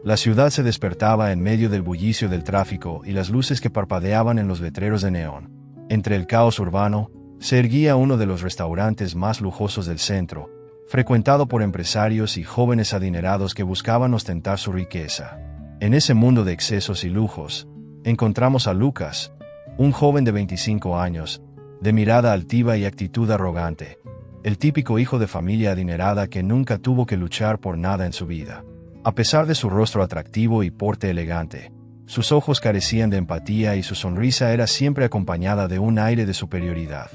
La ciudad se despertaba en medio del bullicio del tráfico y las luces que parpadeaban en los letreros de neón. Entre el caos urbano, se erguía uno de los restaurantes más lujosos del centro, frecuentado por empresarios y jóvenes adinerados que buscaban ostentar su riqueza. En ese mundo de excesos y lujos, encontramos a Lucas, un joven de 25 años, de mirada altiva y actitud arrogante, el típico hijo de familia adinerada que nunca tuvo que luchar por nada en su vida. A pesar de su rostro atractivo y porte elegante, sus ojos carecían de empatía y su sonrisa era siempre acompañada de un aire de superioridad.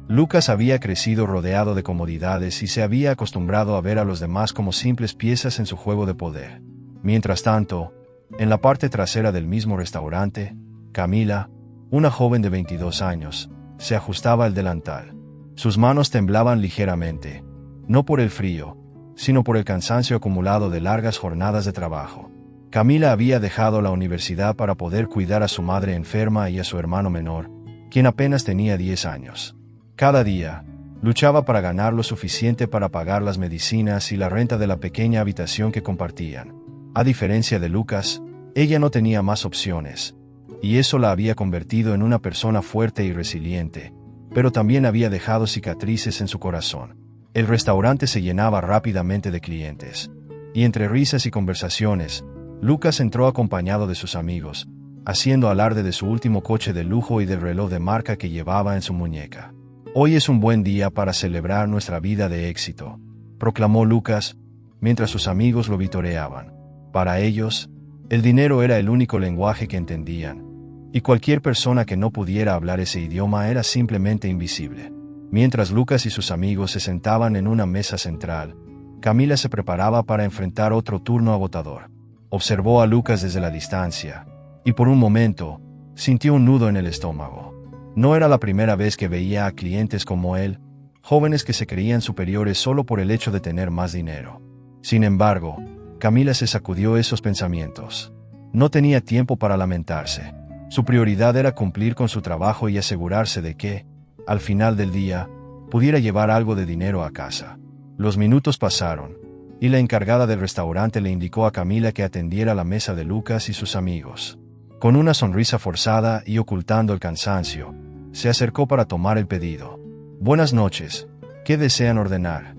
Lucas había crecido rodeado de comodidades y se había acostumbrado a ver a los demás como simples piezas en su juego de poder. Mientras tanto, en la parte trasera del mismo restaurante, Camila, una joven de 22 años, se ajustaba el delantal. Sus manos temblaban ligeramente, no por el frío, sino por el cansancio acumulado de largas jornadas de trabajo. Camila había dejado la universidad para poder cuidar a su madre enferma y a su hermano menor, quien apenas tenía 10 años. Cada día, luchaba para ganar lo suficiente para pagar las medicinas y la renta de la pequeña habitación que compartían. A diferencia de Lucas, ella no tenía más opciones, y eso la había convertido en una persona fuerte y resiliente, pero también había dejado cicatrices en su corazón. El restaurante se llenaba rápidamente de clientes, y entre risas y conversaciones, Lucas entró acompañado de sus amigos, haciendo alarde de su último coche de lujo y del reloj de marca que llevaba en su muñeca. «Hoy es un buen día para celebrar nuestra vida de éxito», proclamó Lucas, mientras sus amigos lo vitoreaban. Para ellos, el dinero era el único lenguaje que entendían, y cualquier persona que no pudiera hablar ese idioma era simplemente invisible. Mientras Lucas y sus amigos se sentaban en una mesa central, Camila se preparaba para enfrentar otro turno agotador. Observó a Lucas desde la distancia, y por un momento, sintió un nudo en el estómago. No era la primera vez que veía a clientes como él, jóvenes que se creían superiores solo por el hecho de tener más dinero. Sin embargo, Camila se sacudió esos pensamientos. No tenía tiempo para lamentarse. Su prioridad era cumplir con su trabajo y asegurarse de que, al final del día, pudiera llevar algo de dinero a casa. Los minutos pasaron, y la encargada del restaurante le indicó a Camila que atendiera la mesa de Lucas y sus amigos. Con una sonrisa forzada y ocultando el cansancio, se acercó para tomar el pedido. «Buenas noches, ¿qué desean ordenar?»,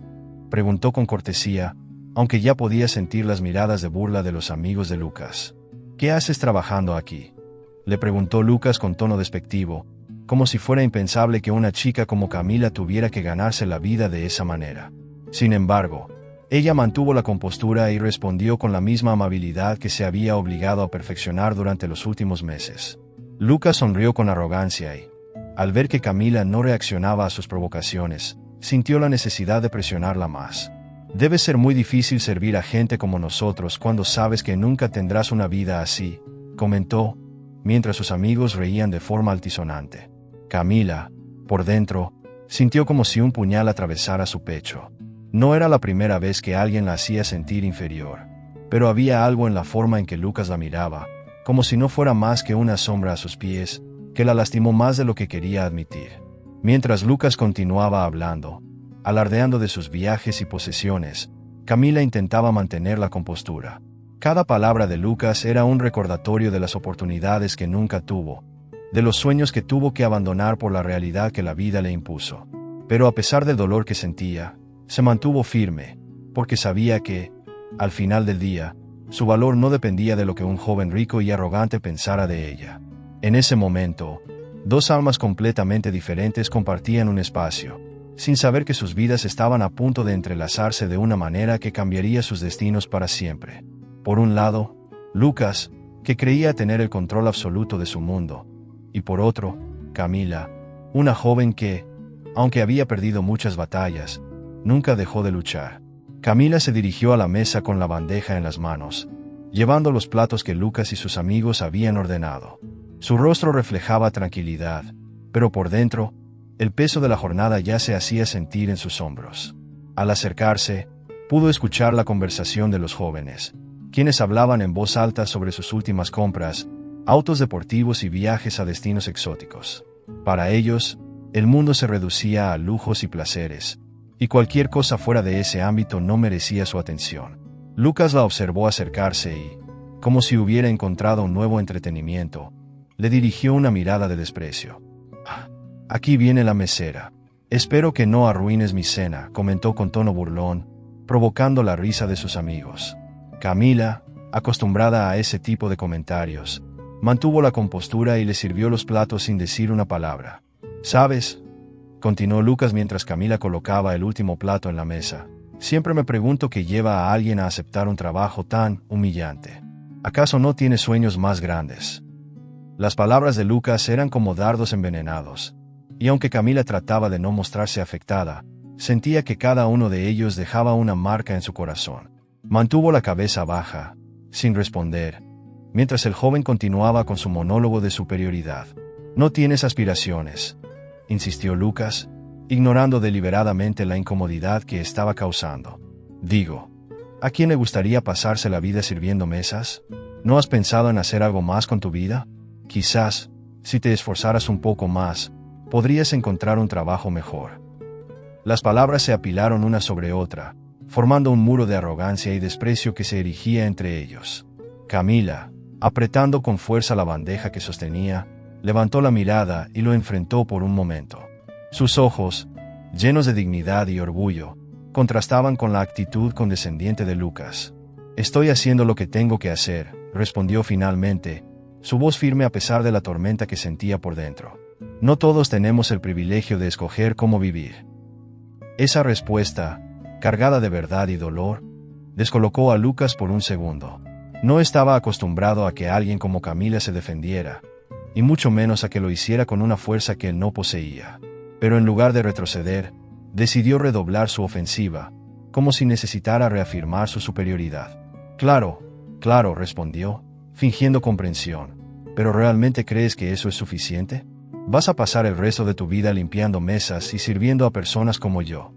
preguntó con cortesía, aunque ya podía sentir las miradas de burla de los amigos de Lucas. «¿Qué haces trabajando aquí?», le preguntó Lucas con tono despectivo, como si fuera impensable que una chica como Camila tuviera que ganarse la vida de esa manera. Sin embargo, ella mantuvo la compostura y respondió con la misma amabilidad que se había obligado a perfeccionar durante los últimos meses. Lucas sonrió con arrogancia y, al ver que Camila no reaccionaba a sus provocaciones, sintió la necesidad de presionarla más. «Debe ser muy difícil servir a gente como nosotros cuando sabes que nunca tendrás una vida así», comentó, mientras sus amigos reían de forma altisonante. Camila, por dentro, sintió como si un puñal atravesara su pecho. No era la primera vez que alguien la hacía sentir inferior, pero había algo en la forma en que Lucas la miraba, como si no fuera más que una sombra a sus pies, que la lastimó más de lo que quería admitir. Mientras Lucas continuaba hablando, alardeando de sus viajes y posesiones, Camila intentaba mantener la compostura. Cada palabra de Lucas era un recordatorio de las oportunidades que nunca tuvo, de los sueños que tuvo que abandonar por la realidad que la vida le impuso. Pero a pesar del dolor que sentía, se mantuvo firme, porque sabía que, al final del día, su valor no dependía de lo que un joven rico y arrogante pensara de ella. En ese momento, dos almas completamente diferentes compartían un espacio, sin saber que sus vidas estaban a punto de entrelazarse de una manera que cambiaría sus destinos para siempre. Por un lado, Lucas, que creía tener el control absoluto de su mundo, y por otro, Camila, una joven que, aunque había perdido muchas batallas, nunca dejó de luchar. Camila se dirigió a la mesa con la bandeja en las manos, llevando los platos que Lucas y sus amigos habían ordenado. Su rostro reflejaba tranquilidad, pero por dentro, el peso de la jornada ya se hacía sentir en sus hombros. Al acercarse, pudo escuchar la conversación de los jóvenes, quienes hablaban en voz alta sobre sus últimas compras, autos deportivos y viajes a destinos exóticos. Para ellos, el mundo se reducía a lujos y placeres, y cualquier cosa fuera de ese ámbito no merecía su atención. Lucas la observó acercarse y, como si hubiera encontrado un nuevo entretenimiento, le dirigió una mirada de desprecio. «Aquí viene la mesera. Espero que no arruines mi cena», comentó con tono burlón, provocando la risa de sus amigos. Camila, acostumbrada a ese tipo de comentarios, mantuvo la compostura y le sirvió los platos sin decir una palabra. «¿Sabes?», continuó Lucas mientras Camila colocaba el último plato en la mesa, «siempre me pregunto qué lleva a alguien a aceptar un trabajo tan humillante. ¿Acaso no tiene sueños más grandes?». Las palabras de Lucas eran como dardos envenenados, y aunque Camila trataba de no mostrarse afectada, sentía que cada uno de ellos dejaba una marca en su corazón. Mantuvo la cabeza baja, sin responder, mientras el joven continuaba con su monólogo de superioridad. «No tienes aspiraciones», insistió Lucas, ignorando deliberadamente la incomodidad que estaba causando. «Digo, ¿a quién le gustaría pasarse la vida sirviendo mesas? ¿No has pensado en hacer algo más con tu vida? Quizás, si te esforzaras un poco más, podrías encontrar un trabajo mejor». Las palabras se apilaron una sobre otra, formando un muro de arrogancia y desprecio que se erigía entre ellos. Camila, apretando con fuerza la bandeja que sostenía, levantó la mirada y lo enfrentó por un momento. Sus ojos, llenos de dignidad y orgullo, contrastaban con la actitud condescendiente de Lucas. «Estoy haciendo lo que tengo que hacer», respondió finalmente, su voz firme a pesar de la tormenta que sentía por dentro. «No todos tenemos el privilegio de escoger cómo vivir». Esa respuesta, cargada de verdad y dolor, descolocó a Lucas por un segundo. No estaba acostumbrado a que alguien como Camila se defendiera, y mucho menos a que lo hiciera con una fuerza que él no poseía. Pero en lugar de retroceder, decidió redoblar su ofensiva, como si necesitara reafirmar su superioridad. «Claro, claro», respondió, fingiendo comprensión. «¿Pero realmente crees que eso es suficiente? ¿Vas a pasar el resto de tu vida limpiando mesas y sirviendo a personas como yo?».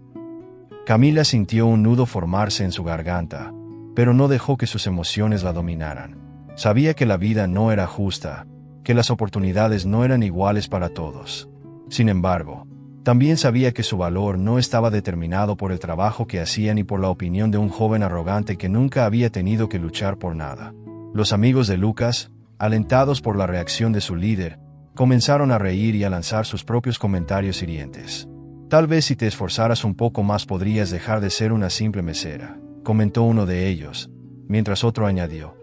Camila sintió un nudo formarse en su garganta, pero no dejó que sus emociones la dominaran. Sabía que la vida no era justa, que las oportunidades no eran iguales para todos. Sin embargo, también sabía que su valor no estaba determinado por el trabajo que hacía ni por la opinión de un joven arrogante que nunca había tenido que luchar por nada. Los amigos de Lucas, alentados por la reacción de su líder, comenzaron a reír y a lanzar sus propios comentarios hirientes. «Tal vez si te esforzaras un poco más podrías dejar de ser una simple mesera», comentó uno de ellos, mientras otro añadió: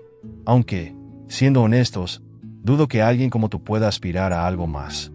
«Aunque, siendo honestos, dudo que alguien como tú pueda aspirar a algo más».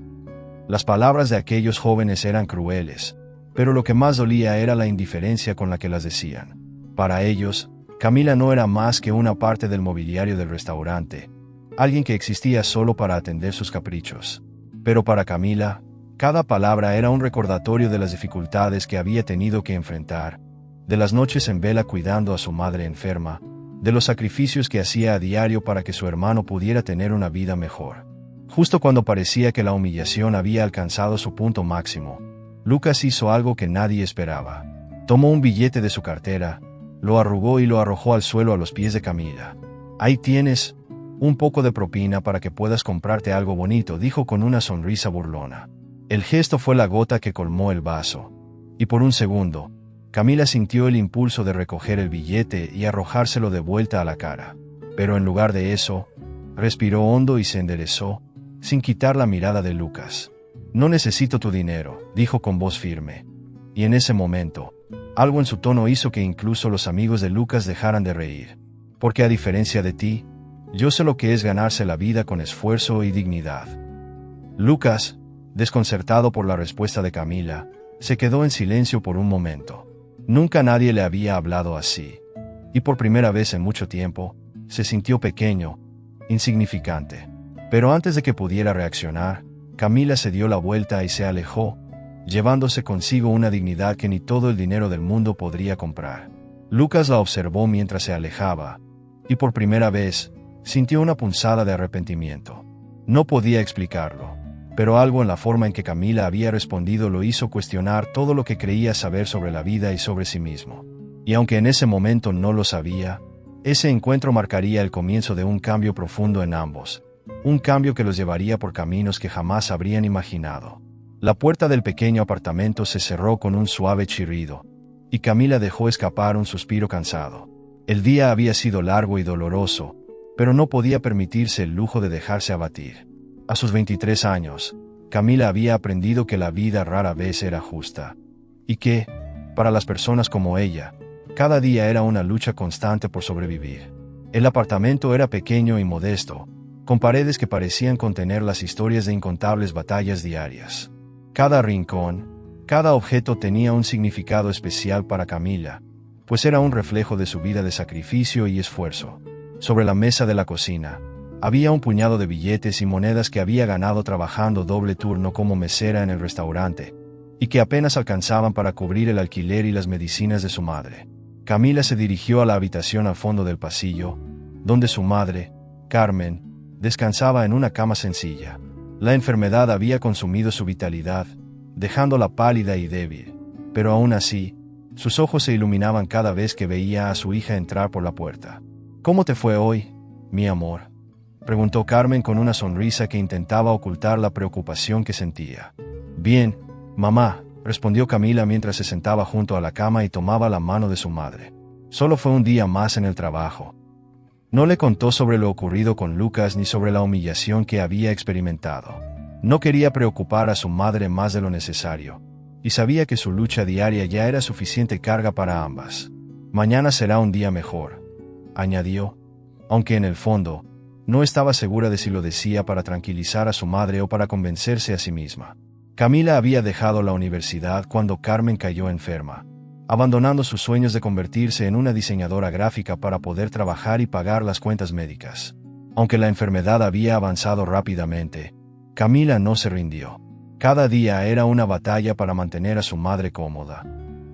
Las palabras de aquellos jóvenes eran crueles, pero lo que más dolía era la indiferencia con la que las decían. Para ellos, Camila no era más que una parte del mobiliario del restaurante, alguien que existía solo para atender sus caprichos. Pero para Camila, cada palabra era un recordatorio de las dificultades que había tenido que enfrentar, de las noches en vela cuidando a su madre enferma, de los sacrificios que hacía a diario para que su hermano pudiera tener una vida mejor. Justo cuando parecía que la humillación había alcanzado su punto máximo, Lucas hizo algo que nadie esperaba. Tomó un billete de su cartera, lo arrugó y lo arrojó al suelo a los pies de Camila. «Ahí tienes, un poco de propina para que puedas comprarte algo bonito», dijo con una sonrisa burlona. El gesto fue la gota que colmó el vaso, y por un segundo, Camila sintió el impulso de recoger el billete y arrojárselo de vuelta a la cara. Pero en lugar de eso, respiró hondo y se enderezó, sin quitar la mirada de Lucas. «No necesito tu dinero», dijo con voz firme. Y en ese momento, algo en su tono hizo que incluso los amigos de Lucas dejaran de reír. «Porque a diferencia de ti, yo sé lo que es ganarse la vida con esfuerzo y dignidad». Lucas, desconcertado por la respuesta de Camila, se quedó en silencio por un momento. Nunca nadie le había hablado así, y por primera vez en mucho tiempo, se sintió pequeño, insignificante. Pero antes de que pudiera reaccionar, Camila se dio la vuelta y se alejó, llevándose consigo una dignidad que ni todo el dinero del mundo podría comprar. Lucas la observó mientras se alejaba, y por primera vez, sintió una punzada de arrepentimiento. No podía explicarlo, pero algo en la forma en que Camila había respondido lo hizo cuestionar todo lo que creía saber sobre la vida y sobre sí mismo. Y aunque en ese momento no lo sabía, ese encuentro marcaría el comienzo de un cambio profundo en ambos, un cambio que los llevaría por caminos que jamás habrían imaginado. La puerta del pequeño apartamento se cerró con un suave chirrido, y Camila dejó escapar un suspiro cansado. El día había sido largo y doloroso, pero no podía permitirse el lujo de dejarse abatir. A sus 23 años, Camila había aprendido que la vida rara vez era justa, y que, para las personas como ella, cada día era una lucha constante por sobrevivir. El apartamento era pequeño y modesto, con paredes que parecían contener las historias de incontables batallas diarias. Cada rincón, cada objeto tenía un significado especial para Camila, pues era un reflejo de su vida de sacrificio y esfuerzo. Sobre la mesa de la cocina, había un puñado de billetes y monedas que había ganado trabajando doble turno como mesera en el restaurante, y que apenas alcanzaban para cubrir el alquiler y las medicinas de su madre. Camila se dirigió a la habitación al fondo del pasillo, donde su madre, Carmen, descansaba en una cama sencilla. La enfermedad había consumido su vitalidad, dejándola pálida y débil, pero aún así, sus ojos se iluminaban cada vez que veía a su hija entrar por la puerta. «¿Cómo te fue hoy, mi amor?», preguntó Carmen con una sonrisa que intentaba ocultar la preocupación que sentía. «Bien, mamá», respondió Camila mientras se sentaba junto a la cama y tomaba la mano de su madre. «Solo fue un día más en el trabajo». No le contó sobre lo ocurrido con Lucas ni sobre la humillación que había experimentado. No quería preocupar a su madre más de lo necesario, y sabía que su lucha diaria ya era suficiente carga para ambas. «Mañana será un día mejor», añadió, aunque en el fondo, no estaba segura de si lo decía para tranquilizar a su madre o para convencerse a sí misma. Camila había dejado la universidad cuando Carmen cayó enferma, abandonando sus sueños de convertirse en una diseñadora gráfica para poder trabajar y pagar las cuentas médicas. Aunque la enfermedad había avanzado rápidamente, Camila no se rindió. Cada día era una batalla para mantener a su madre cómoda,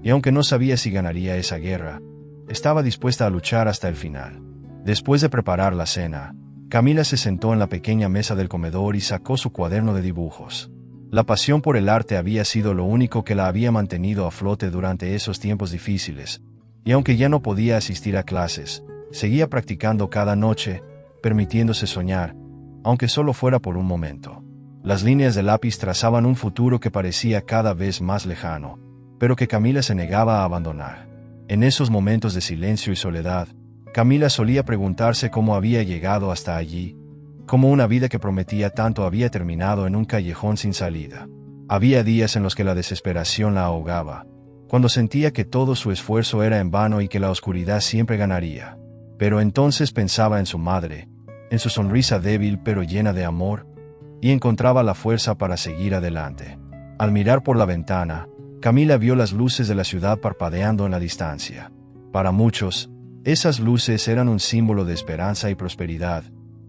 y aunque no sabía si ganaría esa guerra, estaba dispuesta a luchar hasta el final. Después de preparar la cena, Camila se sentó en la pequeña mesa del comedor y sacó su cuaderno de dibujos. La pasión por el arte había sido lo único que la había mantenido a flote durante esos tiempos difíciles, y aunque ya no podía asistir a clases, seguía practicando cada noche, permitiéndose soñar, aunque solo fuera por un momento. Las líneas de lápiz trazaban un futuro que parecía cada vez más lejano, pero que Camila se negaba a abandonar. En esos momentos de silencio y soledad, Camila solía preguntarse cómo había llegado hasta allí, cómo una vida que prometía tanto había terminado en un callejón sin salida. Había días en los que la desesperación la ahogaba, cuando sentía que todo su esfuerzo era en vano y que la oscuridad siempre ganaría. Pero entonces pensaba en su madre, en su sonrisa débil pero llena de amor, y encontraba la fuerza para seguir adelante. Al mirar por la ventana, Camila vio las luces de la ciudad parpadeando en la distancia. Para muchos, esas luces eran un símbolo de esperanza y prosperidad,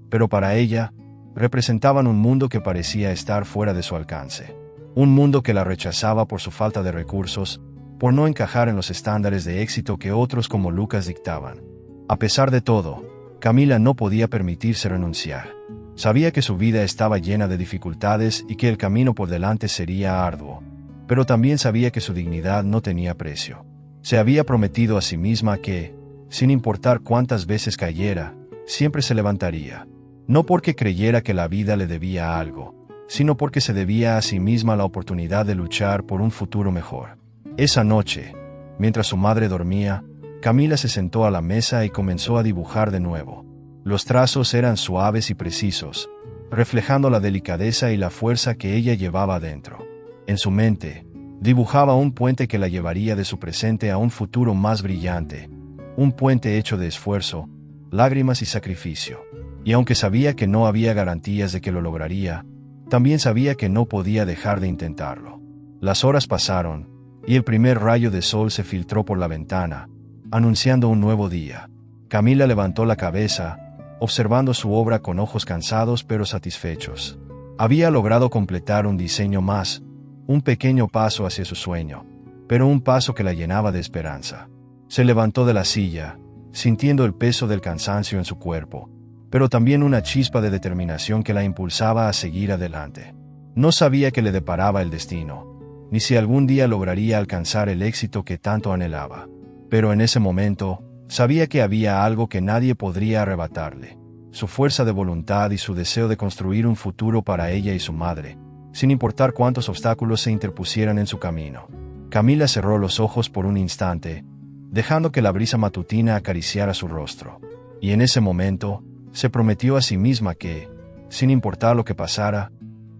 pero para ella, representaban un mundo que parecía estar fuera de su alcance. Un mundo que la rechazaba por su falta de recursos, por no encajar en los estándares de éxito que otros como Lucas dictaban. A pesar de todo, Camila no podía permitirse renunciar. Sabía que su vida estaba llena de dificultades y que el camino por delante sería arduo, pero también sabía que su dignidad no tenía precio. Se había prometido a sí misma que, sin importar cuántas veces cayera, siempre se levantaría. No porque creyera que la vida le debía algo, sino porque se debía a sí misma la oportunidad de luchar por un futuro mejor. Esa noche, mientras su madre dormía, Camila se sentó a la mesa y comenzó a dibujar de nuevo. Los trazos eran suaves y precisos, reflejando la delicadeza y la fuerza que ella llevaba dentro. En su mente, dibujaba un puente que la llevaría de su presente a un futuro más brillante, un puente hecho de esfuerzo, lágrimas y sacrificio. Y aunque sabía que no había garantías de que lo lograría, también sabía que no podía dejar de intentarlo. Las horas pasaron, y el primer rayo de sol se filtró por la ventana, anunciando un nuevo día. Camila levantó la cabeza, observando su obra con ojos cansados pero satisfechos. Había logrado completar un diseño más, un pequeño paso hacia su sueño, pero un paso que la llenaba de esperanza. Se levantó de la silla, sintiendo el peso del cansancio en su cuerpo, pero también una chispa de determinación que la impulsaba a seguir adelante. No sabía qué le deparaba el destino, ni si algún día lograría alcanzar el éxito que tanto anhelaba. Pero en ese momento, sabía que había algo que nadie podría arrebatarle: su fuerza de voluntad y su deseo de construir un futuro para ella y su madre, sin importar cuántos obstáculos se interpusieran en su camino. Camila cerró los ojos por un instante, dejando que la brisa matutina acariciara su rostro. Y en ese momento, Se prometió a sí misma que, sin importar lo que pasara,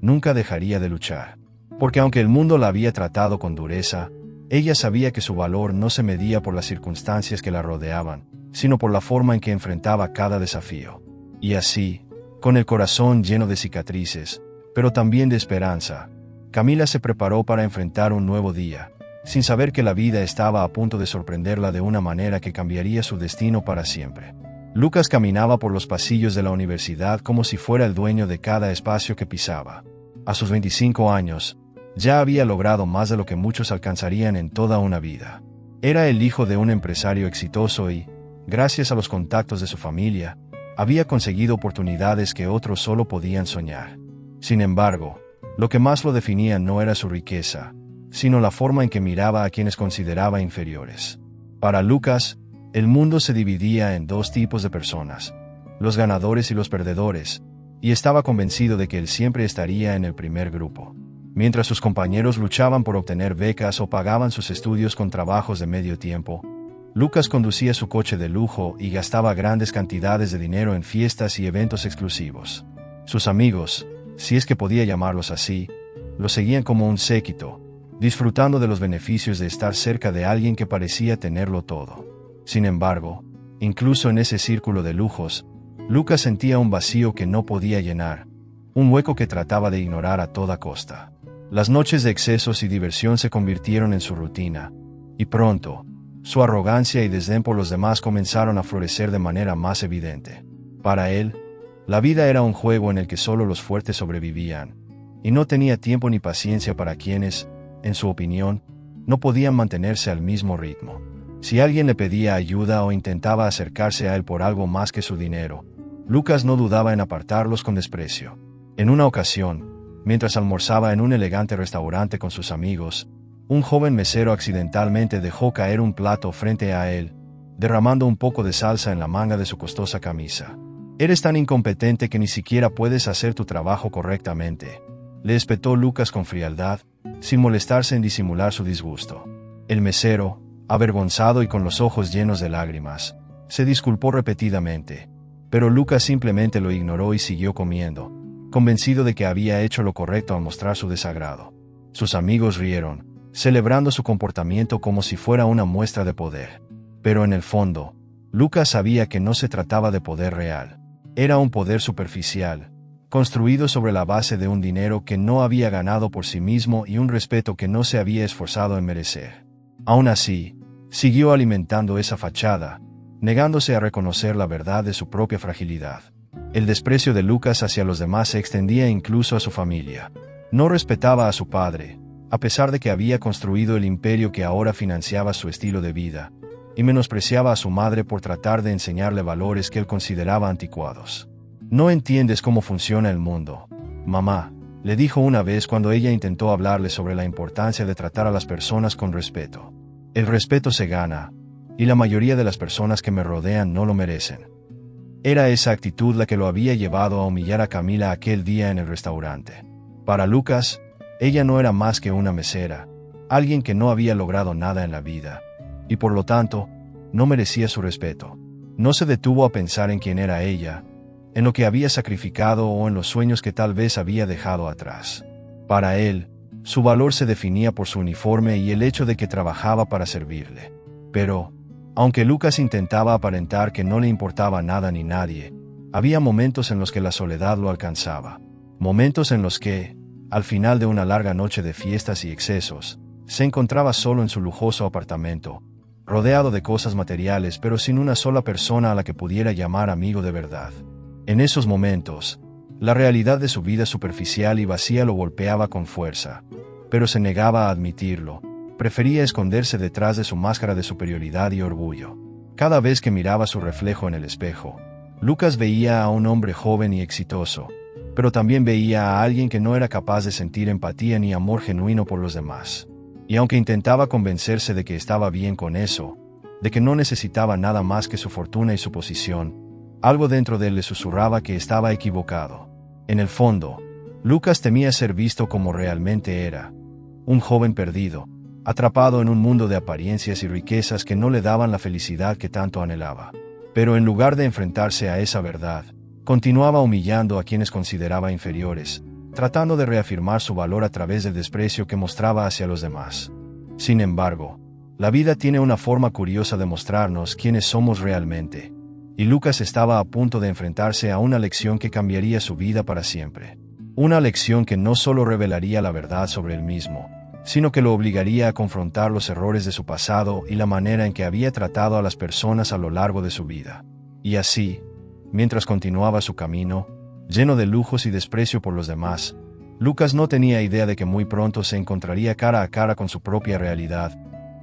nunca dejaría de luchar. Porque aunque el mundo la había tratado con dureza, ella sabía que su valor no se medía por las circunstancias que la rodeaban, sino por la forma en que enfrentaba cada desafío. Y así, con el corazón lleno de cicatrices, pero también de esperanza, Camila se preparó para enfrentar un nuevo día, sin saber que la vida estaba a punto de sorprenderla de una manera que cambiaría su destino para siempre. Lucas caminaba por los pasillos de la universidad como si fuera el dueño de cada espacio que pisaba. A sus 25 años, ya había logrado más de lo que muchos alcanzarían en toda una vida. Era el hijo de un empresario exitoso y, gracias a los contactos de su familia, había conseguido oportunidades que otros solo podían soñar. Sin embargo, lo que más lo definía no era su riqueza, sino la forma en que miraba a quienes consideraba inferiores. Para Lucas, el mundo se dividía en dos tipos de personas, los ganadores y los perdedores, y estaba convencido de que él siempre estaría en el primer grupo. Mientras sus compañeros luchaban por obtener becas o pagaban sus estudios con trabajos de medio tiempo, Lucas conducía su coche de lujo y gastaba grandes cantidades de dinero en fiestas y eventos exclusivos. Sus amigos, si es que podía llamarlos así, lo seguían como un séquito, disfrutando de los beneficios de estar cerca de alguien que parecía tenerlo todo. Sin embargo, incluso en ese círculo de lujos, Lucas sentía un vacío que no podía llenar, un hueco que trataba de ignorar a toda costa. Las noches de excesos y diversión se convirtieron en su rutina, y pronto, su arrogancia y desdén por los demás comenzaron a florecer de manera más evidente. Para él, la vida era un juego en el que solo los fuertes sobrevivían, y no tenía tiempo ni paciencia para quienes, en su opinión, no podían mantenerse al mismo ritmo. Si alguien le pedía ayuda o intentaba acercarse a él por algo más que su dinero, Lucas no dudaba en apartarlos con desprecio. En una ocasión, mientras almorzaba en un elegante restaurante con sus amigos, un joven mesero accidentalmente dejó caer un plato frente a él, derramando un poco de salsa en la manga de su costosa camisa. «Eres tan incompetente que ni siquiera puedes hacer tu trabajo correctamente», le espetó Lucas con frialdad, sin molestarse en disimular su disgusto. El mesero, avergonzado y con los ojos llenos de lágrimas, se disculpó repetidamente, pero Lucas simplemente lo ignoró y siguió comiendo, convencido de que había hecho lo correcto al mostrar su desagrado. Sus amigos rieron, celebrando su comportamiento como si fuera una muestra de poder. Pero en el fondo, Lucas sabía que no se trataba de poder real. Era un poder superficial, construido sobre la base de un dinero que no había ganado por sí mismo y un respeto que no se había esforzado en merecer. Aún así, siguió alimentando esa fachada, negándose a reconocer la verdad de su propia fragilidad. El desprecio de Lucas hacia los demás se extendía incluso a su familia. No respetaba a su padre, a pesar de que había construido el imperio que ahora financiaba su estilo de vida, y menospreciaba a su madre por tratar de enseñarle valores que él consideraba anticuados. «No entiendes cómo funciona el mundo, mamá», le dijo una vez cuando ella intentó hablarle sobre la importancia de tratar a las personas con respeto. «El respeto se gana, y la mayoría de las personas que me rodean no lo merecen». Era esa actitud la que lo había llevado a humillar a Camila aquel día en el restaurante. Para Lucas, ella no era más que una mesera, alguien que no había logrado nada en la vida, y por lo tanto, no merecía su respeto. No se detuvo a pensar en quién era ella, en lo que había sacrificado o en los sueños que tal vez había dejado atrás. Para él, su valor se definía por su uniforme y el hecho de que trabajaba para servirle. Pero, aunque Lucas intentaba aparentar que no le importaba nada ni nadie, había momentos en los que la soledad lo alcanzaba. Momentos en los que, al final de una larga noche de fiestas y excesos, se encontraba solo en su lujoso apartamento, rodeado de cosas materiales pero sin una sola persona a la que pudiera llamar amigo de verdad. En esos momentos, la realidad de su vida superficial y vacía lo golpeaba con fuerza, pero se negaba a admitirlo. Prefería esconderse detrás de su máscara de superioridad y orgullo. Cada vez que miraba su reflejo en el espejo, Lucas veía a un hombre joven y exitoso, pero también veía a alguien que no era capaz de sentir empatía ni amor genuino por los demás. Y aunque intentaba convencerse de que estaba bien con eso, de que no necesitaba nada más que su fortuna y su posición, algo dentro de él le susurraba que estaba equivocado. En el fondo, Lucas temía ser visto como realmente era, un joven perdido, atrapado en un mundo de apariencias y riquezas que no le daban la felicidad que tanto anhelaba. Pero en lugar de enfrentarse a esa verdad, Continuaba humillando a quienes consideraba inferiores, tratando de reafirmar su valor a través del desprecio que mostraba hacia los demás. Sin embargo, la vida tiene una forma curiosa de mostrarnos quiénes somos realmente, y Lucas estaba a punto de enfrentarse a una lección que cambiaría su vida para siempre. Una lección que no solo revelaría la verdad sobre él mismo, sino que lo obligaría a confrontar los errores de su pasado y la manera en que había tratado a las personas a lo largo de su vida. Y así, mientras continuaba su camino, lleno de lujos y desprecio por los demás, Lucas no tenía idea de que muy pronto se encontraría cara a cara con su propia realidad,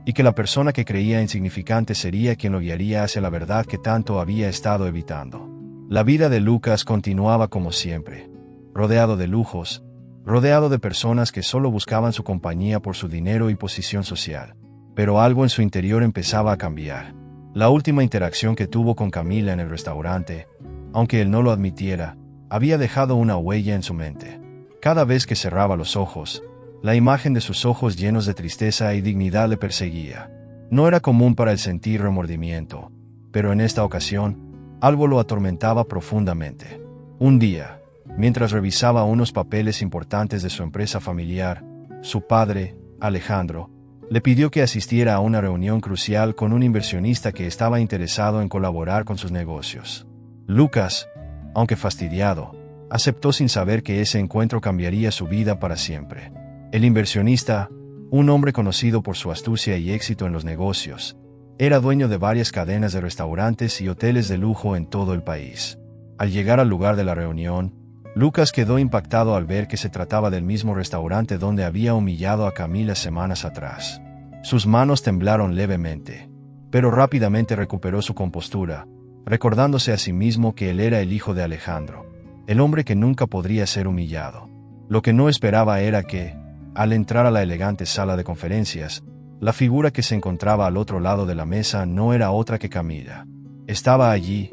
y que la persona que creía insignificante sería quien lo guiaría hacia la verdad que tanto había estado evitando. La vida de Lucas continuaba como siempre, rodeado de lujos, rodeado de personas que solo buscaban su compañía por su dinero y posición social. Pero algo en su interior empezaba a cambiar. La última interacción que tuvo con Camila en el restaurante, aunque él no lo admitiera, había dejado una huella en su mente. Cada vez que cerraba los ojos, la imagen de sus ojos llenos de tristeza y dignidad le perseguía. No era común para él sentir remordimiento, pero en esta ocasión, algo lo atormentaba profundamente. Un día, mientras revisaba unos papeles importantes de su empresa familiar, su padre, Alejandro, le pidió que asistiera a una reunión crucial con un inversionista que estaba interesado en colaborar con sus negocios. Lucas, aunque fastidiado, aceptó sin saber que ese encuentro cambiaría su vida para siempre. El inversionista, un hombre conocido por su astucia y éxito en los negocios, era dueño de varias cadenas de restaurantes y hoteles de lujo en todo el país. Al llegar al lugar de la reunión, Lucas quedó impactado al ver que se trataba del mismo restaurante donde había humillado a Camila semanas atrás. Sus manos temblaron levemente, pero rápidamente recuperó su compostura, recordándose a sí mismo que él era el hijo de Alejandro, el hombre que nunca podría ser humillado. Lo que no esperaba era que, al entrar a la elegante sala de conferencias, la figura que se encontraba al otro lado de la mesa no era otra que Camila. Estaba allí,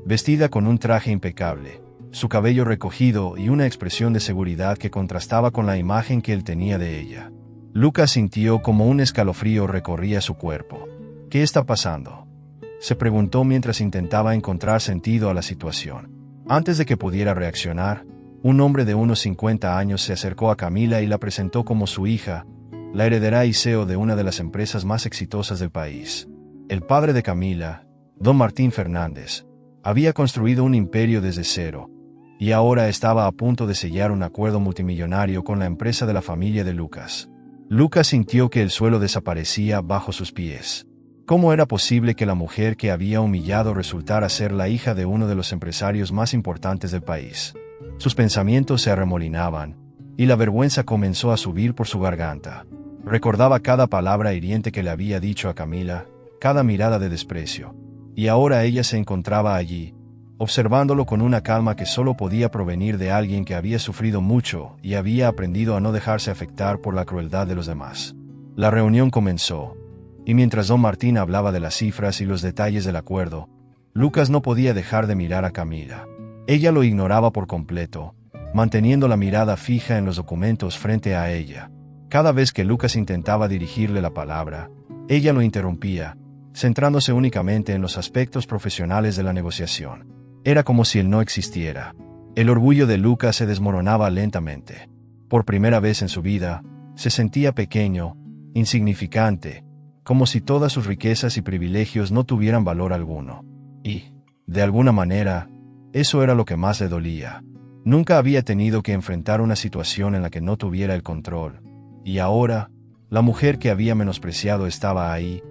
vestida con un traje impecable, su cabello recogido y una expresión de seguridad que contrastaba con la imagen que él tenía de ella. Lucas sintió como un escalofrío recorría su cuerpo. ¿Qué está pasando?, se preguntó mientras intentaba encontrar sentido a la situación. Antes de que pudiera reaccionar, un hombre de unos 50 años se acercó a Camila y la presentó como su hija, la heredera y CEO de una de las empresas más exitosas del país. El padre de Camila, don Martín Fernández, había construido un imperio desde cero, y ahora estaba a punto de sellar un acuerdo multimillonario con la empresa de la familia de Lucas. Lucas sintió que el suelo desaparecía bajo sus pies. ¿Cómo era posible que la mujer que había humillado resultara ser la hija de uno de los empresarios más importantes del país? Sus pensamientos se arremolinaban, y la vergüenza comenzó a subir por su garganta. Recordaba cada palabra hiriente que le había dicho a Camila, cada mirada de desprecio, y ahora ella se encontraba allí, observándolo con una calma que solo podía provenir de alguien que había sufrido mucho y había aprendido a no dejarse afectar por la crueldad de los demás. La reunión comenzó, y mientras don Martín hablaba de las cifras y los detalles del acuerdo, Lucas no podía dejar de mirar a Camila. Ella lo ignoraba por completo, manteniendo la mirada fija en los documentos frente a ella. Cada vez que Lucas intentaba dirigirle la palabra, ella lo interrumpía, centrándose únicamente en los aspectos profesionales de la negociación. Era como si él no existiera. El orgullo de Lucas se desmoronaba lentamente. Por primera vez en su vida, se sentía pequeño, insignificante, como si todas sus riquezas y privilegios no tuvieran valor alguno. Y, de alguna manera, eso era lo que más le dolía. Nunca había tenido que enfrentar una situación en la que no tuviera el control, y ahora, la mujer que había menospreciado estaba ahí,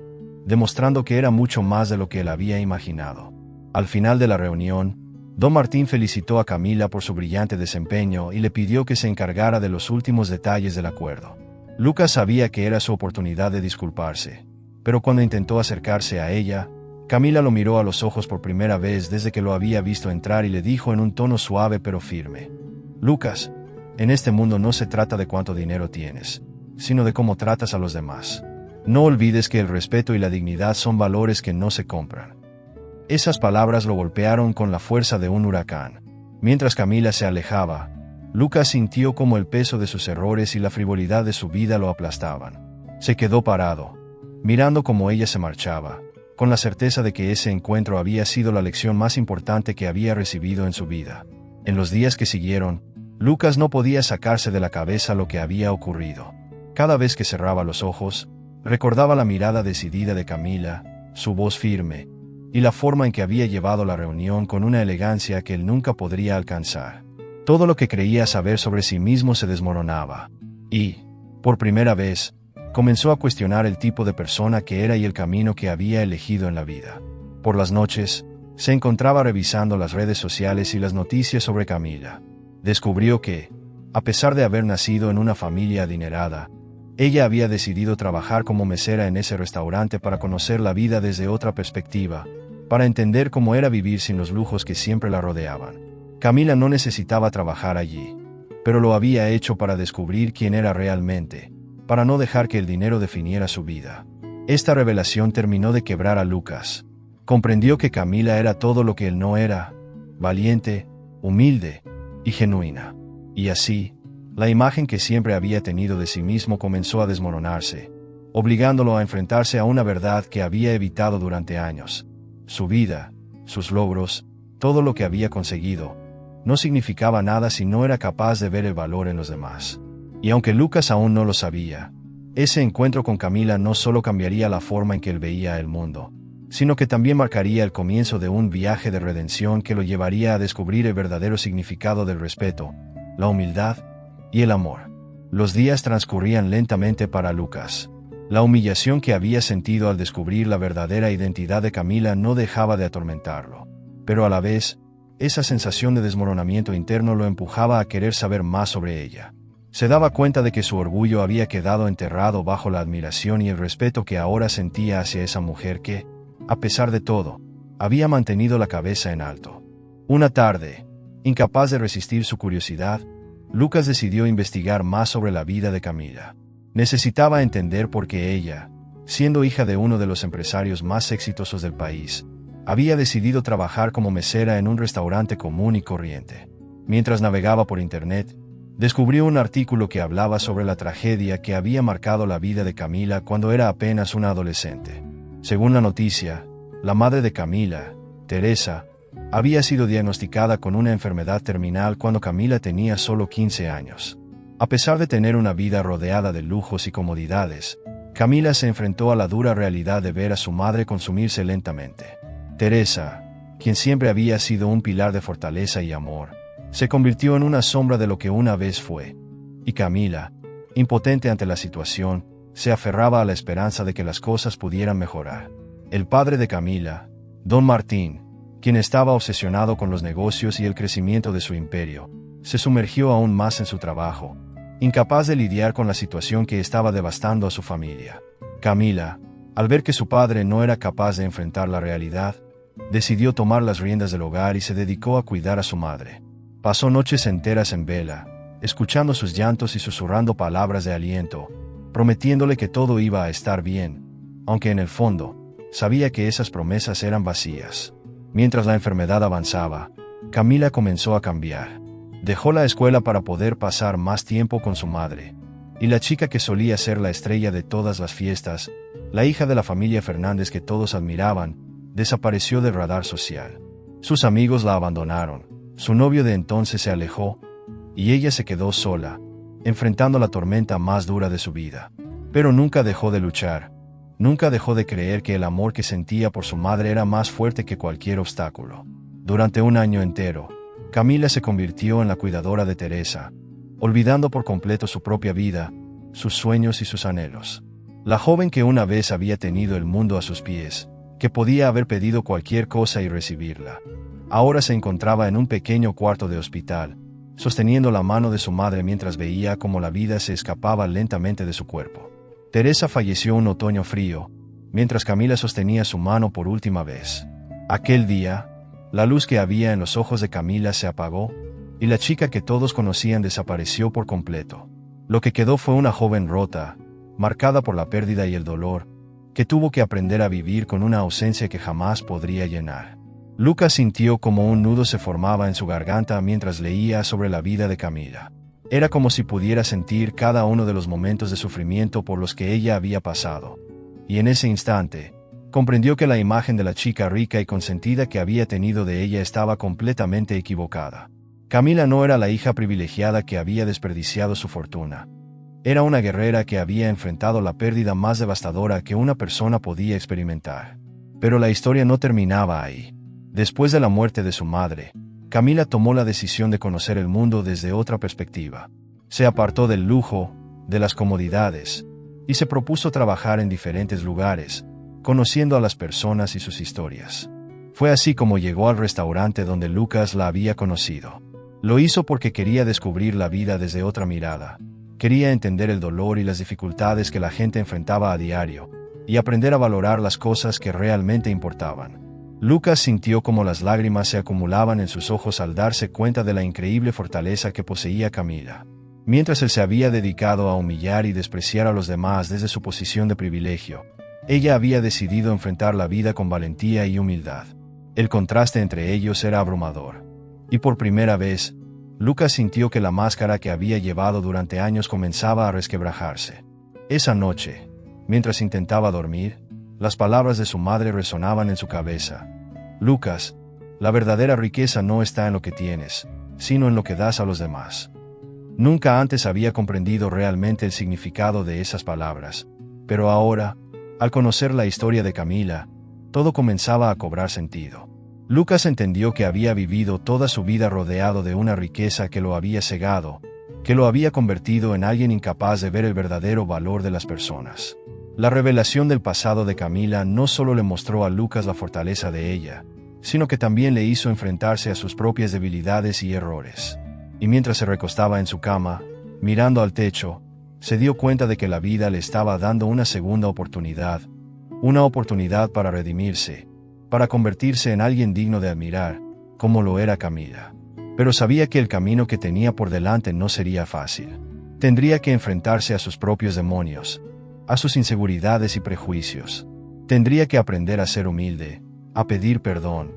demostrando que era mucho más de lo que él había imaginado. Al final de la reunión, don Martín felicitó a Camila por su brillante desempeño y le pidió que se encargara de los últimos detalles del acuerdo. Lucas sabía que era su oportunidad de disculparse, pero cuando intentó acercarse a ella, Camila lo miró a los ojos por primera vez desde que lo había visto entrar y le dijo en un tono suave pero firme: «Lucas, en este mundo no se trata de cuánto dinero tienes, sino de cómo tratas a los demás. No olvides que el respeto y la dignidad son valores que no se compran». Esas palabras lo golpearon con la fuerza de un huracán. Mientras Camila se alejaba, Lucas sintió como el peso de sus errores y la frivolidad de su vida lo aplastaban. Se quedó parado, mirando cómo ella se marchaba, con la certeza de que ese encuentro había sido la lección más importante que había recibido en su vida. En los días que siguieron, Lucas no podía sacarse de la cabeza lo que había ocurrido. Cada vez que cerraba los ojos, recordaba la mirada decidida de Camila, su voz firme, y la forma en que había llevado la reunión con una elegancia que él nunca podría alcanzar. Todo lo que creía saber sobre sí mismo se desmoronaba. Y, por primera vez, comenzó a cuestionar el tipo de persona que era y el camino que había elegido en la vida. Por las noches, se encontraba revisando las redes sociales y las noticias sobre Camila. Descubrió que, a pesar de haber nacido en una familia adinerada, ella había decidido trabajar como mesera en ese restaurante para conocer la vida desde otra perspectiva, para entender cómo era vivir sin los lujos que siempre la rodeaban. Camila no necesitaba trabajar allí, pero lo había hecho para descubrir quién era realmente, para no dejar que el dinero definiera su vida. Esta revelación terminó de quebrar a Lucas. Comprendió que Camila era todo lo que él no era: valiente, humilde y genuina. Y así, la imagen que siempre había tenido de sí mismo comenzó a desmoronarse, obligándolo a enfrentarse a una verdad que había evitado durante años. Su vida, sus logros, todo lo que había conseguido, no significaba nada si no era capaz de ver el valor en los demás. Y aunque Lucas aún no lo sabía, ese encuentro con Camila no solo cambiaría la forma en que él veía el mundo, sino que también marcaría el comienzo de un viaje de redención que lo llevaría a descubrir el verdadero significado del respeto, la humildad y el amor. Los días transcurrían lentamente para Lucas. La humillación que había sentido al descubrir la verdadera identidad de Camila no dejaba de atormentarlo, pero a la vez, esa sensación de desmoronamiento interno lo empujaba a querer saber más sobre ella. Se daba cuenta de que su orgullo había quedado enterrado bajo la admiración y el respeto que ahora sentía hacia esa mujer que, a pesar de todo, había mantenido la cabeza en alto. Una tarde, incapaz de resistir su curiosidad, Lucas decidió investigar más sobre la vida de Camila. Necesitaba entender por qué ella, siendo hija de uno de los empresarios más exitosos del país, había decidido trabajar como mesera en un restaurante común y corriente. Mientras navegaba por internet, descubrió un artículo que hablaba sobre la tragedia que había marcado la vida de Camila cuando era apenas una adolescente. Según la noticia, la madre de Camila, Teresa, había sido diagnosticada con una enfermedad terminal cuando Camila tenía solo 15 años. A pesar de tener una vida rodeada de lujos y comodidades, Camila se enfrentó a la dura realidad de ver a su madre consumirse lentamente. Teresa, quien siempre había sido un pilar de fortaleza y amor, se convirtió en una sombra de lo que una vez fue. Y Camila, impotente ante la situación, se aferraba a la esperanza de que las cosas pudieran mejorar. El padre de Camila, Don Martín, quien estaba obsesionado con los negocios y el crecimiento de su imperio, se sumergió aún más en su trabajo, incapaz de lidiar con la situación que estaba devastando a su familia. Camila, al ver que su padre no era capaz de enfrentar la realidad, decidió tomar las riendas del hogar y se dedicó a cuidar a su madre. Pasó noches enteras en vela, escuchando sus llantos y susurrando palabras de aliento, prometiéndole que todo iba a estar bien, aunque en el fondo, sabía que esas promesas eran vacías. Mientras la enfermedad avanzaba, Camila comenzó a cambiar. Dejó la escuela para poder pasar más tiempo con su madre, y la chica que solía ser la estrella de todas las fiestas, la hija de la familia Fernández que todos admiraban, desapareció del radar social. Sus amigos la abandonaron, su novio de entonces se alejó, y ella se quedó sola, enfrentando la tormenta más dura de su vida. Pero nunca dejó de luchar, nunca dejó de creer que el amor que sentía por su madre era más fuerte que cualquier obstáculo. Durante un año entero, Camila se convirtió en la cuidadora de Teresa, olvidando por completo su propia vida, sus sueños y sus anhelos. La joven que una vez había tenido el mundo a sus pies, que podía haber pedido cualquier cosa y recibirla, ahora se encontraba en un pequeño cuarto de hospital, sosteniendo la mano de su madre mientras veía cómo la vida se escapaba lentamente de su cuerpo. Teresa falleció un otoño frío, mientras Camila sostenía su mano por última vez. Aquel día, la luz que había en los ojos de Camila se apagó, y la chica que todos conocían desapareció por completo. Lo que quedó fue una joven rota, marcada por la pérdida y el dolor, que tuvo que aprender a vivir con una ausencia que jamás podría llenar. Lucas sintió como un nudo se formaba en su garganta mientras leía sobre la vida de Camila. Era como si pudiera sentir cada uno de los momentos de sufrimiento por los que ella había pasado. Y en ese instante, Comprendió que la imagen de la chica rica y consentida que había tenido de ella estaba completamente equivocada. Camila no era la hija privilegiada que había desperdiciado su fortuna. Era una guerrera que había enfrentado la pérdida más devastadora que una persona podía experimentar. Pero la historia no terminaba ahí. Después de la muerte de su madre, Camila tomó la decisión de conocer el mundo desde otra perspectiva. Se apartó del lujo, de las comodidades, y se propuso trabajar en diferentes lugares, conociendo a las personas y sus historias. Fue así como llegó al restaurante donde Lucas la había conocido. Lo hizo porque quería descubrir la vida desde otra mirada. Quería entender el dolor y las dificultades que la gente enfrentaba a diario, y aprender a valorar las cosas que realmente importaban. Lucas sintió como las lágrimas se acumulaban en sus ojos al darse cuenta de la increíble fortaleza que poseía Camila. Mientras él se había dedicado a humillar y despreciar a los demás desde su posición de privilegio, ella había decidido enfrentar la vida con valentía y humildad. El contraste entre ellos era abrumador. Y por primera vez, Lucas sintió que la máscara que había llevado durante años comenzaba a resquebrajarse. Esa noche, mientras intentaba dormir, las palabras de su madre resonaban en su cabeza. Lucas, la verdadera riqueza no está en lo que tienes, sino en lo que das a los demás. Nunca antes había comprendido realmente el significado de esas palabras, pero ahora, al conocer la historia de Camila, todo comenzaba a cobrar sentido. Lucas entendió que había vivido toda su vida rodeado de una riqueza que lo había cegado, que lo había convertido en alguien incapaz de ver el verdadero valor de las personas. La revelación del pasado de Camila no solo le mostró a Lucas la fortaleza de ella, sino que también le hizo enfrentarse a sus propias debilidades y errores. Y mientras se recostaba en su cama, mirando al techo, se dio cuenta de que la vida le estaba dando una segunda oportunidad, una oportunidad para redimirse, para convertirse en alguien digno de admirar, como lo era Camila. Pero sabía que el camino que tenía por delante no sería fácil. Tendría que enfrentarse a sus propios demonios, a sus inseguridades y prejuicios. Tendría que aprender a ser humilde, a pedir perdón,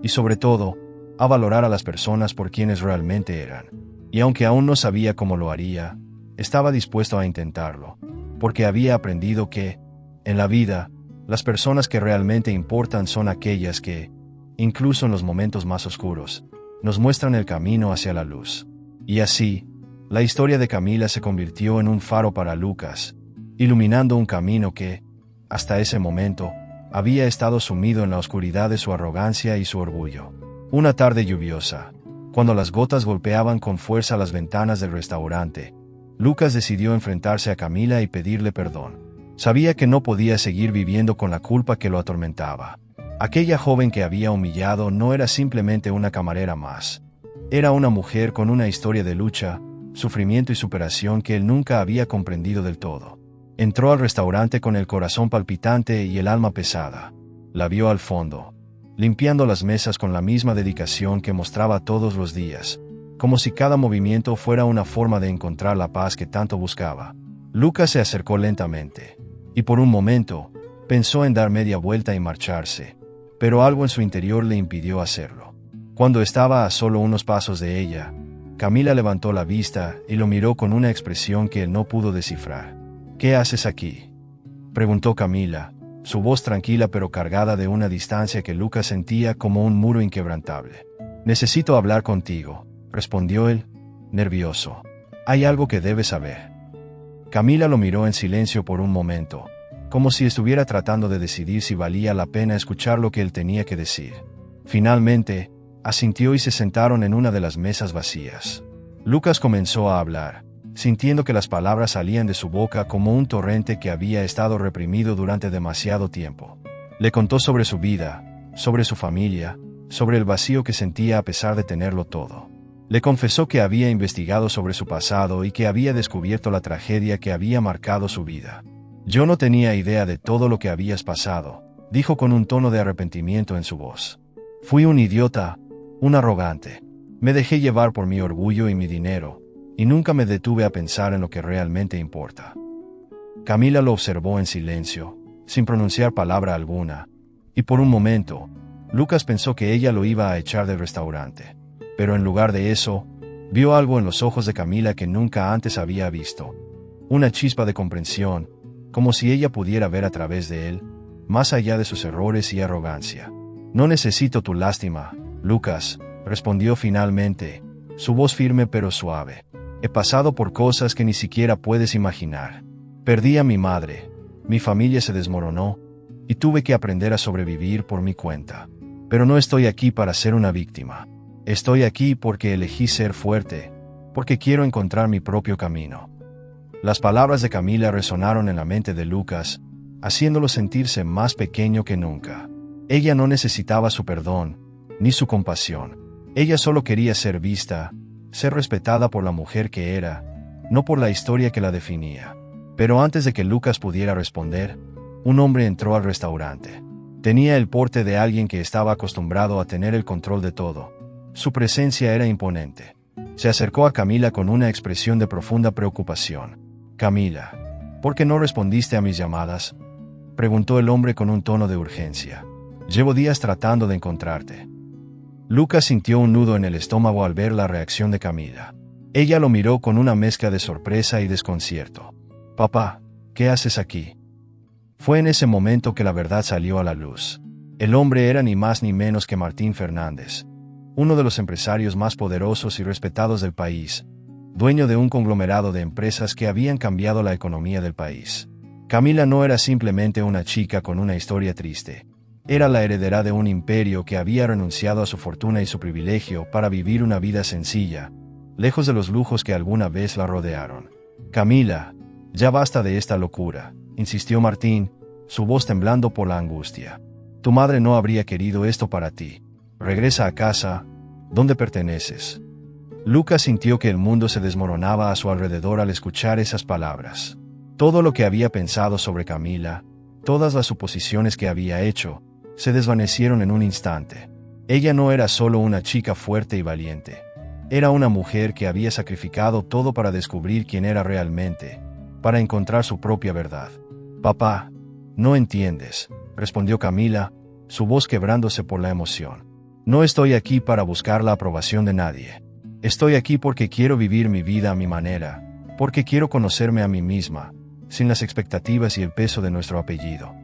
y sobre todo, a valorar a las personas por quienes realmente eran. Y aunque aún no sabía cómo lo haría, estaba dispuesto a intentarlo, porque había aprendido que, en la vida, las personas que realmente importan son aquellas que, incluso en los momentos más oscuros, nos muestran el camino hacia la luz. Y así, la historia de Camila se convirtió en un faro para Lucas, iluminando un camino que, hasta ese momento, había estado sumido en la oscuridad de su arrogancia y su orgullo. Una tarde lluviosa, cuando las gotas golpeaban con fuerza las ventanas del restaurante, Lucas decidió enfrentarse a Camila y pedirle perdón. Sabía que no podía seguir viviendo con la culpa que lo atormentaba. Aquella joven que había humillado no era simplemente una camarera más. Era una mujer con una historia de lucha, sufrimiento y superación que él nunca había comprendido del todo. Entró al restaurante con el corazón palpitante y el alma pesada. La vio al fondo, limpiando las mesas con la misma dedicación que mostraba todos los días, como si cada movimiento fuera una forma de encontrar la paz que tanto buscaba. Lucas se acercó lentamente, y por un momento, pensó en dar media vuelta y marcharse, pero algo en su interior le impidió hacerlo. Cuando estaba a solo unos pasos de ella, Camila levantó la vista y lo miró con una expresión que él no pudo descifrar. «¿Qué haces aquí?», preguntó Camila, su voz tranquila pero cargada de una distancia que Lucas sentía como un muro inquebrantable. «Necesito hablar contigo», respondió él, nervioso. «Hay algo que debes saber». Camila lo miró en silencio por un momento, como si estuviera tratando de decidir si valía la pena escuchar lo que él tenía que decir. Finalmente, asintió y se sentaron en una de las mesas vacías. Lucas comenzó a hablar, sintiendo que las palabras salían de su boca como un torrente que había estado reprimido durante demasiado tiempo. Le contó sobre su vida, sobre su familia, sobre el vacío que sentía a pesar de tenerlo todo. Le confesó que había investigado sobre su pasado y que había descubierto la tragedia que había marcado su vida. «Yo no tenía idea de todo lo que habías pasado», dijo con un tono de arrepentimiento en su voz. «Fui un idiota, un arrogante. Me dejé llevar por mi orgullo y mi dinero, y nunca me detuve a pensar en lo que realmente importa». Camila lo observó en silencio, sin pronunciar palabra alguna, y por un momento, Lucas pensó que ella lo iba a echar del restaurante. Pero en lugar de eso, vio algo en los ojos de Camila que nunca antes había visto. Una chispa de comprensión, como si ella pudiera ver a través de él, más allá de sus errores y arrogancia. No necesito tu lástima, Lucas, respondió finalmente, su voz firme pero suave. He pasado por cosas que ni siquiera puedes imaginar. Perdí a mi madre, mi familia se desmoronó, y tuve que aprender a sobrevivir por mi cuenta. Pero no estoy aquí para ser una víctima. Estoy aquí porque elegí ser fuerte, porque quiero encontrar mi propio camino. Las palabras de Camila resonaron en la mente de Lucas, haciéndolo sentirse más pequeño que nunca. Ella no necesitaba su perdón, ni su compasión. Ella solo quería ser vista, ser respetada por la mujer que era, no por la historia que la definía. Pero antes de que Lucas pudiera responder, un hombre entró al restaurante. Tenía el porte de alguien que estaba acostumbrado a tener el control de todo. Su presencia era imponente. Se acercó a Camila con una expresión de profunda preocupación. «Camila, ¿por qué no respondiste a mis llamadas?», preguntó el hombre con un tono de urgencia. «Llevo días tratando de encontrarte». Lucas sintió un nudo en el estómago al ver la reacción de Camila. Ella lo miró con una mezcla de sorpresa y desconcierto. «Papá, ¿qué haces aquí?». Fue en ese momento que la verdad salió a la luz. El hombre era ni más ni menos que Martín Fernández, uno de los empresarios más poderosos y respetados del país, dueño de un conglomerado de empresas que habían cambiado la economía del país. Camila no era simplemente una chica con una historia triste. Era la heredera de un imperio que había renunciado a su fortuna y su privilegio para vivir una vida sencilla, lejos de los lujos que alguna vez la rodearon. «Camila, ya basta de esta locura», insistió Martín, su voz temblando por la angustia. «Tu madre no habría querido esto para ti. Regresa a casa, donde perteneces». Lucas sintió que el mundo se desmoronaba a su alrededor al escuchar esas palabras. Todo lo que había pensado sobre Camila, todas las suposiciones que había hecho, se desvanecieron en un instante. Ella no era solo una chica fuerte y valiente. Era una mujer que había sacrificado todo para descubrir quién era realmente, para encontrar su propia verdad. «Papá, no entiendes», respondió Camila, su voz quebrándose por la emoción. «No estoy aquí para buscar la aprobación de nadie. Estoy aquí porque quiero vivir mi vida a mi manera, porque quiero conocerme a mí misma, sin las expectativas y el peso de nuestro apellido».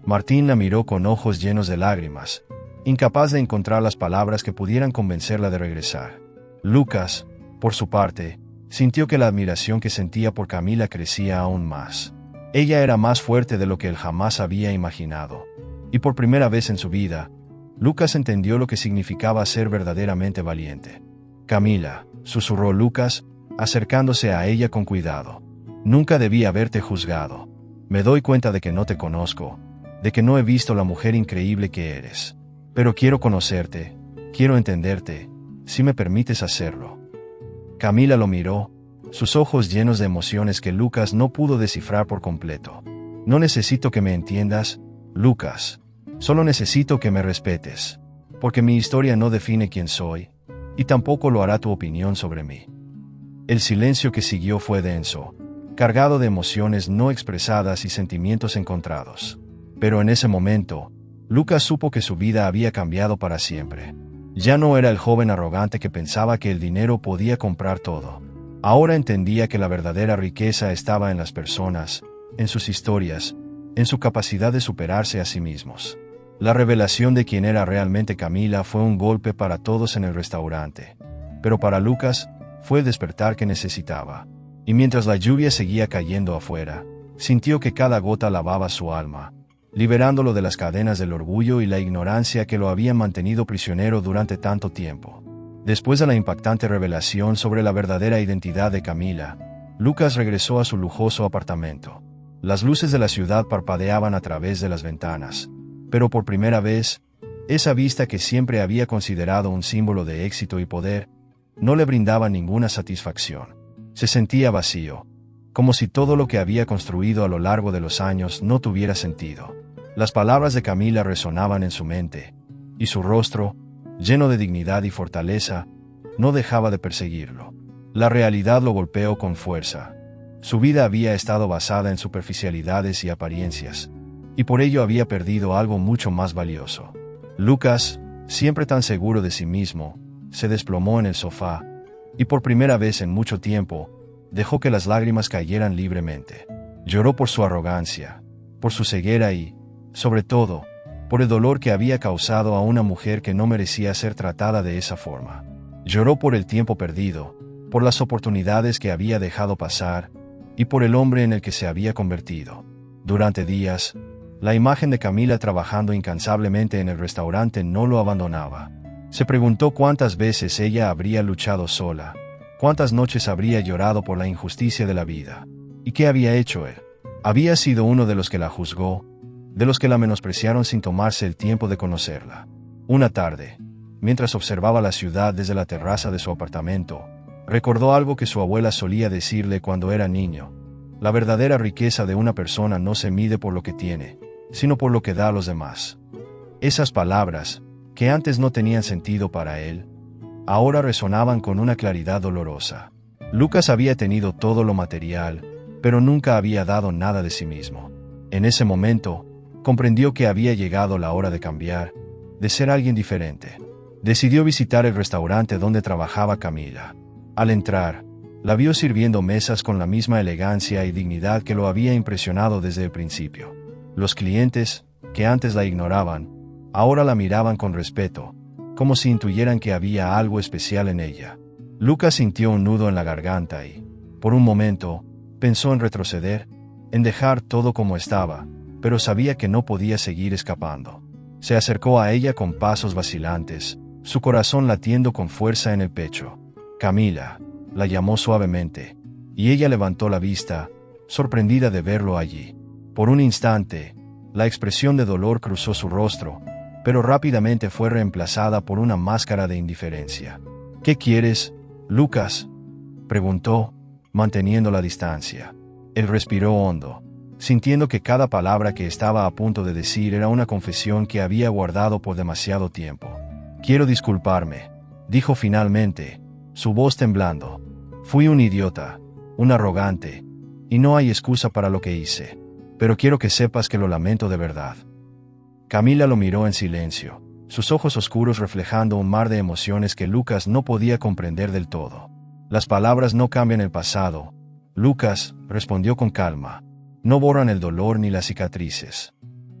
Martín la miró con ojos llenos de lágrimas, incapaz de encontrar las palabras que pudieran convencerla de regresar. Lucas, por su parte, sintió que la admiración que sentía por Camila crecía aún más. Ella era más fuerte de lo que él jamás había imaginado. Y por primera vez en su vida, Lucas entendió lo que significaba ser verdaderamente valiente. «Camila», susurró Lucas, acercándose a ella con cuidado. «Nunca debí haberte juzgado. Me doy cuenta de que no te conozco, de que no he visto la mujer increíble que eres. Pero quiero conocerte, quiero entenderte, si me permites hacerlo». Camila lo miró, sus ojos llenos de emociones que Lucas no pudo descifrar por completo. «No necesito que me entiendas, Lucas. Solo necesito que me respetes, porque mi historia no define quién soy, y tampoco lo hará tu opinión sobre mí». El silencio que siguió fue denso, cargado de emociones no expresadas y sentimientos encontrados. Pero en ese momento, Lucas supo que su vida había cambiado para siempre. Ya no era el joven arrogante que pensaba que el dinero podía comprar todo. Ahora entendía que la verdadera riqueza estaba en las personas, en sus historias, en su capacidad de superarse a sí mismos. La revelación de quién era realmente Camila fue un golpe para todos en el restaurante. Pero para Lucas, fue el despertar que necesitaba. Y mientras la lluvia seguía cayendo afuera, sintió que cada gota lavaba su alma, liberándolo de las cadenas del orgullo y la ignorancia que lo habían mantenido prisionero durante tanto tiempo. Después de la impactante revelación sobre la verdadera identidad de Camila, Lucas regresó a su lujoso apartamento. Las luces de la ciudad parpadeaban a través de las ventanas, pero por primera vez, esa vista que siempre había considerado un símbolo de éxito y poder, no le brindaba ninguna satisfacción. Se sentía vacío, como si todo lo que había construido a lo largo de los años no tuviera sentido. Las palabras de Camila resonaban en su mente, y su rostro, lleno de dignidad y fortaleza, no dejaba de perseguirlo. La realidad lo golpeó con fuerza. Su vida había estado basada en superficialidades y apariencias, y por ello había perdido algo mucho más valioso. Lucas, siempre tan seguro de sí mismo, se desplomó en el sofá, y por primera vez en mucho tiempo, dejó que las lágrimas cayeran libremente. Lloró por su arrogancia, por su ceguera y, sobre todo, por el dolor que había causado a una mujer que no merecía ser tratada de esa forma. Lloró por el tiempo perdido, por las oportunidades que había dejado pasar, y por el hombre en el que se había convertido. Durante días, la imagen de Camila trabajando incansablemente en el restaurante no lo abandonaba. Se preguntó cuántas veces ella habría luchado sola, cuántas noches habría llorado por la injusticia de la vida. ¿Y qué había hecho él? Había sido uno de los que la juzgó, de los que la menospreciaron sin tomarse el tiempo de conocerla. Una tarde, mientras observaba la ciudad desde la terraza de su apartamento, recordó algo que su abuela solía decirle cuando era niño: la verdadera riqueza de una persona no se mide por lo que tiene, sino por lo que da a los demás. Esas palabras, que antes no tenían sentido para él, ahora resonaban con una claridad dolorosa. Lucas había tenido todo lo material, pero nunca había dado nada de sí mismo. En ese momento, comprendió que había llegado la hora de cambiar, de ser alguien diferente. Decidió visitar el restaurante donde trabajaba Camila. Al entrar, la vio sirviendo mesas con la misma elegancia y dignidad que lo había impresionado desde el principio. Los clientes, que antes la ignoraban, ahora la miraban con respeto, como si intuyeran que había algo especial en ella. Lucas sintió un nudo en la garganta y, por un momento, pensó en retroceder, en dejar todo como estaba, pero sabía que no podía seguir escapando. Se acercó a ella con pasos vacilantes, su corazón latiendo con fuerza en el pecho. Camila, la llamó suavemente, y ella levantó la vista, sorprendida de verlo allí. Por un instante, la expresión de dolor cruzó su rostro, pero rápidamente fue reemplazada por una máscara de indiferencia. ¿Qué quieres, Lucas?, preguntó, manteniendo la distancia. Él respiró hondo, sintiendo que cada palabra que estaba a punto de decir era una confesión que había guardado por demasiado tiempo. Quiero disculparme, dijo finalmente, su voz temblando. Fui un idiota, un arrogante, y no hay excusa para lo que hice, pero quiero que sepas que lo lamento de verdad. Camila lo miró en silencio, sus ojos oscuros reflejando un mar de emociones que Lucas no podía comprender del todo. Las palabras no cambian el pasado, Lucas, respondió con calma. No borran el dolor ni las cicatrices.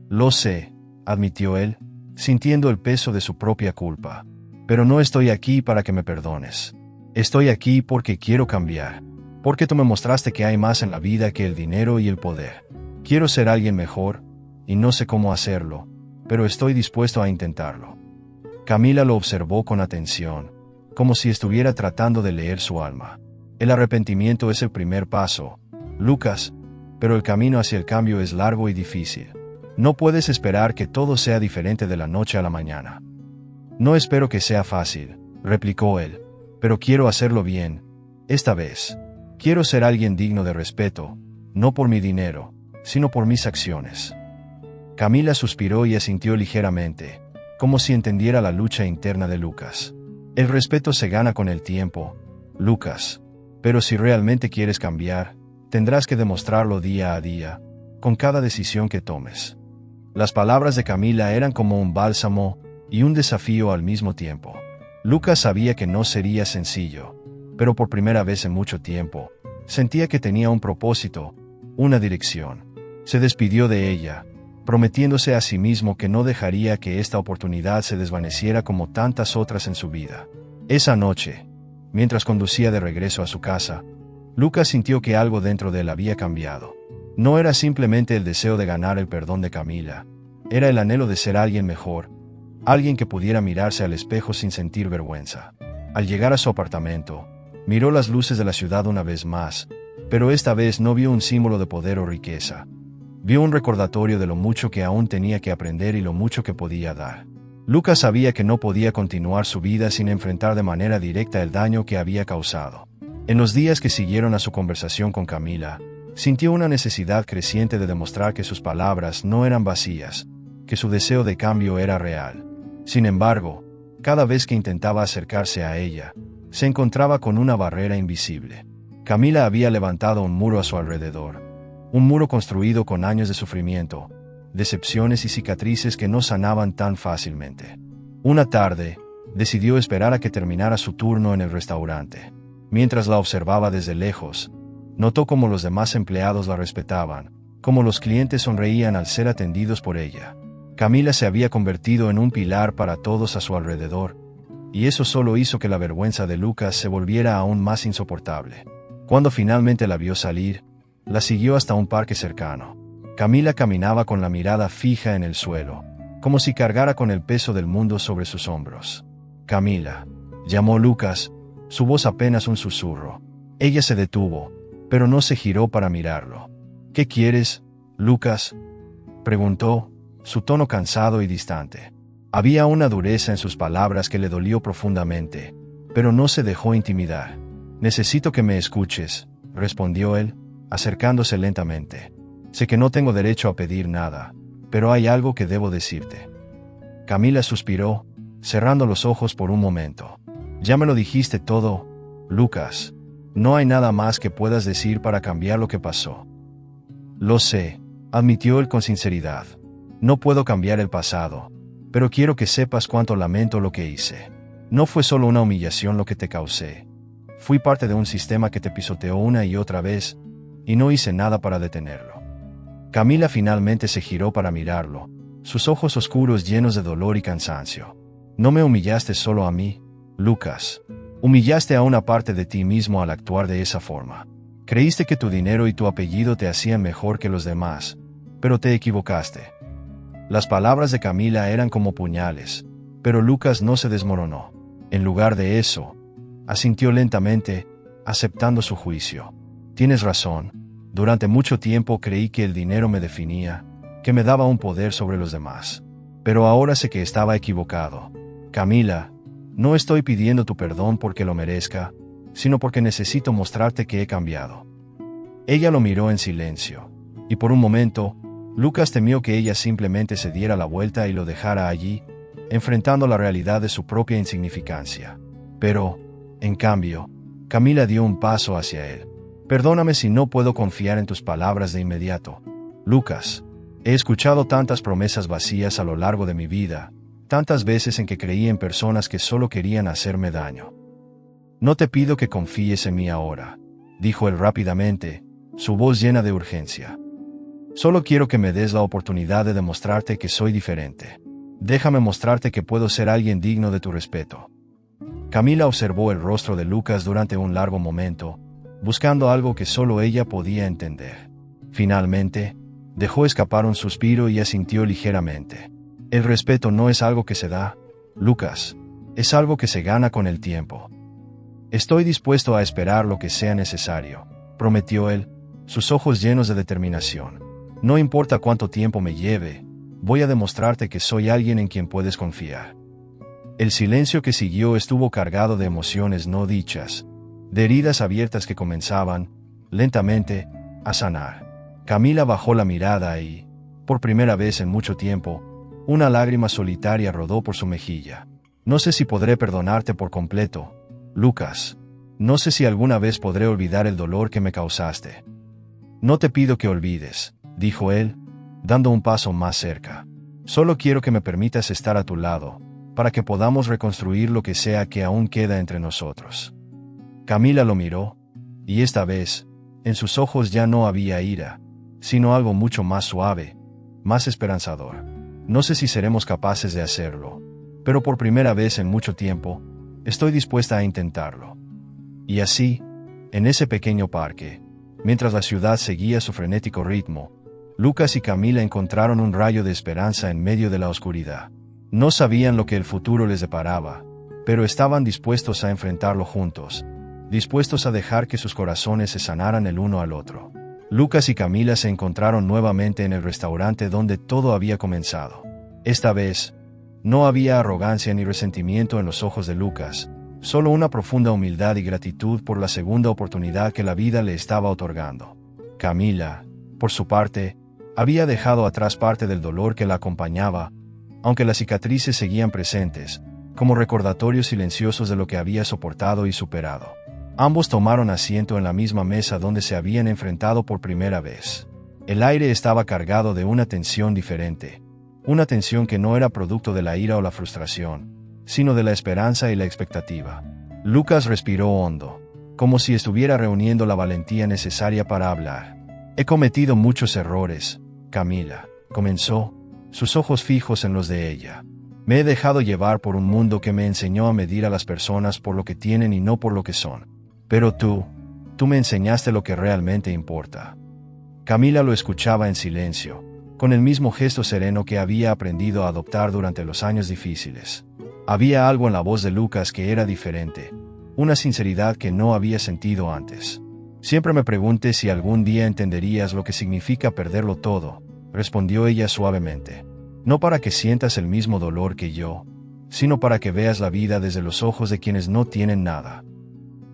Lo sé, admitió él, sintiendo el peso de su propia culpa. Pero no estoy aquí para que me perdones. Estoy aquí porque quiero cambiar. Porque tú me mostraste que hay más en la vida que el dinero y el poder. Quiero ser alguien mejor, y no sé cómo hacerlo, pero estoy dispuesto a intentarlo. Camila lo observó con atención, como si estuviera tratando de leer su alma. El arrepentimiento es el primer paso, Lucas, pero el camino hacia el cambio es largo y difícil. No puedes esperar que todo sea diferente de la noche a la mañana. No espero que sea fácil, replicó él, pero quiero hacerlo bien, esta vez. Quiero ser alguien digno de respeto, no por mi dinero, sino por mis acciones. Camila suspiró y asintió ligeramente, como si entendiera la lucha interna de Lucas. El respeto se gana con el tiempo, Lucas, pero si realmente quieres cambiar, tendrás que demostrarlo día a día, con cada decisión que tomes. Las palabras de Camila eran como un bálsamo y un desafío al mismo tiempo. Lucas sabía que no sería sencillo, pero por primera vez en mucho tiempo, sentía que tenía un propósito, una dirección. Se despidió de ella, prometiéndose a sí mismo que no dejaría que esta oportunidad se desvaneciera como tantas otras en su vida. Esa noche, mientras conducía de regreso a su casa, Lucas sintió que algo dentro de él había cambiado. No era simplemente el deseo de ganar el perdón de Camila, era el anhelo de ser alguien mejor, alguien que pudiera mirarse al espejo sin sentir vergüenza. Al llegar a su apartamento, miró las luces de la ciudad una vez más, pero esta vez no vio un símbolo de poder o riqueza. Vio un recordatorio de lo mucho que aún tenía que aprender y lo mucho que podía dar. Lucas sabía que no podía continuar su vida sin enfrentar de manera directa el daño que había causado. En los días que siguieron a su conversación con Camila, sintió una necesidad creciente de demostrar que sus palabras no eran vacías, que su deseo de cambio era real. Sin embargo, cada vez que intentaba acercarse a ella, se encontraba con una barrera invisible. Camila había levantado un muro a su alrededor, un muro construido con años de sufrimiento, decepciones y cicatrices que no sanaban tan fácilmente. Una tarde, decidió esperar a que terminara su turno en el restaurante. Mientras la observaba desde lejos, notó cómo los demás empleados la respetaban, como los clientes sonreían al ser atendidos por ella. Camila se había convertido en un pilar para todos a su alrededor, y eso solo hizo que la vergüenza de Lucas se volviera aún más insoportable. Cuando finalmente la vio salir, la siguió hasta un parque cercano. Camila caminaba con la mirada fija en el suelo, como si cargara con el peso del mundo sobre sus hombros. «Camila», llamó Lucas, su voz apenas un susurro. Ella se detuvo, pero no se giró para mirarlo. «¿Qué quieres, Lucas?», preguntó, su tono cansado y distante. Había una dureza en sus palabras que le dolió profundamente, pero no se dejó intimidar. «Necesito que me escuches», respondió él, acercándose lentamente. «Sé que no tengo derecho a pedir nada, pero hay algo que debo decirte». Camila suspiró, cerrando los ojos por un momento. «Ya me lo dijiste todo, Lucas. No hay nada más que puedas decir para cambiar lo que pasó». «Lo sé», admitió él con sinceridad. «No puedo cambiar el pasado, pero quiero que sepas cuánto lamento lo que hice. No fue solo una humillación lo que te causé. Fui parte de un sistema que te pisoteó una y otra vez, y no hice nada para detenerlo». Camila finalmente se giró para mirarlo, sus ojos oscuros llenos de dolor y cansancio. «No me humillaste solo a mí, Lucas. Humillaste a una parte de ti mismo al actuar de esa forma. Creíste que tu dinero y tu apellido te hacían mejor que los demás, pero te equivocaste». Las palabras de Camila eran como puñales, pero Lucas no se desmoronó. En lugar de eso, asintió lentamente, aceptando su juicio. «Tienes razón. Durante mucho tiempo creí que el dinero me definía, que me daba un poder sobre los demás. Pero ahora sé que estaba equivocado. Camila, no estoy pidiendo tu perdón porque lo merezca, sino porque necesito mostrarte que he cambiado». Ella lo miró en silencio, y por un momento, Lucas temió que ella simplemente se diera la vuelta y lo dejara allí, enfrentando la realidad de su propia insignificancia. Pero, en cambio, Camila dio un paso hacia él. «Perdóname si no puedo confiar en tus palabras de inmediato, Lucas. He escuchado tantas promesas vacías a lo largo de mi vida, tantas veces en que creí en personas que solo querían hacerme daño. No te pido que confíes en mí ahora», dijo él rápidamente, su voz llena de urgencia. «Solo quiero que me des la oportunidad de demostrarte que soy diferente. Déjame mostrarte que puedo ser alguien digno de tu respeto». Camila observó el rostro de Lucas durante un largo momento, buscando algo que solo ella podía entender. Finalmente, dejó escapar un suspiro y asintió ligeramente. «El respeto no es algo que se da, Lucas. Es algo que se gana con el tiempo. Estoy dispuesto a esperar lo que sea necesario», prometió él, sus ojos llenos de determinación. «No importa cuánto tiempo me lleve, voy a demostrarte que soy alguien en quien puedes confiar». El silencio que siguió estuvo cargado de emociones no dichas, de heridas abiertas que comenzaban, lentamente, a sanar. Camila bajó la mirada y, por primera vez en mucho tiempo, una lágrima solitaria rodó por su mejilla. «No sé si podré perdonarte por completo, Lucas. No sé si alguna vez podré olvidar el dolor que me causaste». «No te pido que olvides», dijo él, dando un paso más cerca. «Solo quiero que me permitas estar a tu lado, para que podamos reconstruir lo que sea que aún queda entre nosotros». Camila lo miró, y esta vez, en sus ojos ya no había ira, sino algo mucho más suave, más esperanzador. «No sé si seremos capaces de hacerlo, pero por primera vez en mucho tiempo, estoy dispuesta a intentarlo». Y así, en ese pequeño parque, mientras la ciudad seguía su frenético ritmo, Lucas y Camila encontraron un rayo de esperanza en medio de la oscuridad. No sabían lo que el futuro les deparaba, pero estaban dispuestos a enfrentarlo juntos, dispuestos a dejar que sus corazones se sanaran el uno al otro. Lucas y Camila se encontraron nuevamente en el restaurante donde todo había comenzado. Esta vez, no había arrogancia ni resentimiento en los ojos de Lucas, solo una profunda humildad y gratitud por la segunda oportunidad que la vida le estaba otorgando. Camila, por su parte, había dejado atrás parte del dolor que la acompañaba, aunque las cicatrices seguían presentes, como recordatorios silenciosos de lo que había soportado y superado. Ambos tomaron asiento en la misma mesa donde se habían enfrentado por primera vez. El aire estaba cargado de una tensión diferente, una tensión que no era producto de la ira o la frustración, sino de la esperanza y la expectativa. Lucas respiró hondo, como si estuviera reuniendo la valentía necesaria para hablar. He cometido muchos errores, Camila, comenzó, sus ojos fijos en los de ella. Me he dejado llevar por un mundo que me enseñó a medir a las personas por lo que tienen y no por lo que son. Pero tú me enseñaste lo que realmente importa. Camila lo escuchaba en silencio, con el mismo gesto sereno que había aprendido a adoptar durante los años difíciles. Había algo en la voz de Lucas que era diferente, una sinceridad que no había sentido antes. Siempre me pregunté si algún día entenderías lo que significa perderlo todo, respondió ella suavemente. No para que sientas el mismo dolor que yo, sino para que veas la vida desde los ojos de quienes no tienen nada.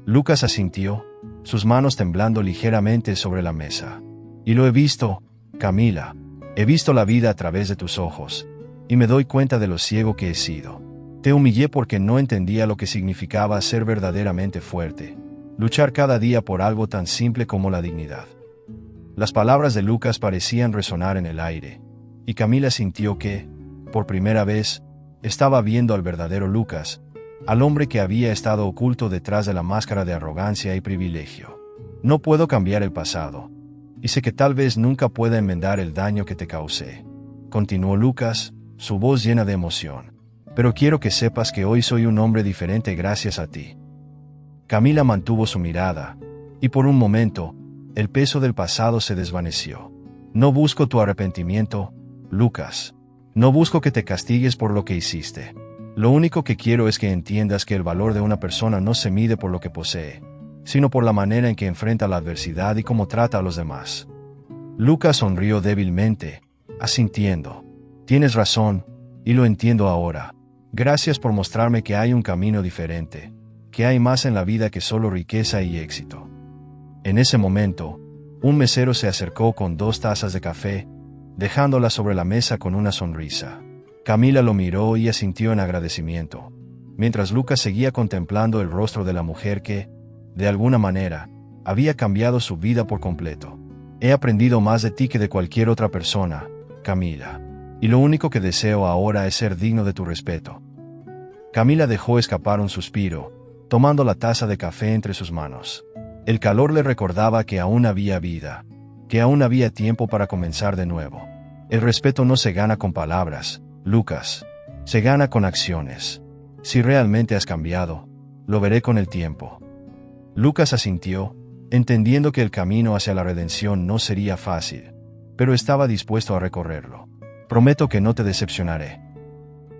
Lucas asintió, sus manos temblando ligeramente sobre la mesa. Y lo he visto, Camila. He visto la vida a través de tus ojos, y me doy cuenta de lo ciego que he sido. Te humillé porque no entendía lo que significaba ser verdaderamente fuerte, luchar cada día por algo tan simple como la dignidad. Las palabras de Lucas parecían resonar en el aire, y Camila sintió que, por primera vez, estaba viendo al verdadero Lucas, al hombre que había estado oculto detrás de la máscara de arrogancia y privilegio. No puedo cambiar el pasado, y sé que tal vez nunca pueda enmendar el daño que te causé, continuó Lucas, su voz llena de emoción. Pero quiero que sepas que hoy soy un hombre diferente gracias a ti. Camila mantuvo su mirada, y por un momento, el peso del pasado se desvaneció. No busco tu arrepentimiento, Lucas. No busco que te castigues por lo que hiciste. Lo único que quiero es que entiendas que el valor de una persona no se mide por lo que posee, sino por la manera en que enfrenta la adversidad y cómo trata a los demás. Lucas sonrió débilmente, asintiendo. Tienes razón, y lo entiendo ahora. Gracias por mostrarme que hay un camino diferente, que hay más en la vida que solo riqueza y éxito. En ese momento, un mesero se acercó con 2 tazas de café, dejándolas sobre la mesa con una sonrisa. Camila lo miró y asintió en agradecimiento, mientras Lucas seguía contemplando el rostro de la mujer que, de alguna manera, había cambiado su vida por completo. He aprendido más de ti que de cualquier otra persona, Camila. Y lo único que deseo ahora es ser digno de tu respeto. Camila dejó escapar un suspiro, tomando la taza de café entre sus manos. El calor le recordaba que aún había vida, que aún había tiempo para comenzar de nuevo. El respeto no se gana con palabras, Lucas. Se gana con acciones. Si realmente has cambiado, lo veré con el tiempo. Lucas asintió, entendiendo que el camino hacia la redención no sería fácil, pero estaba dispuesto a recorrerlo. Prometo que no te decepcionaré.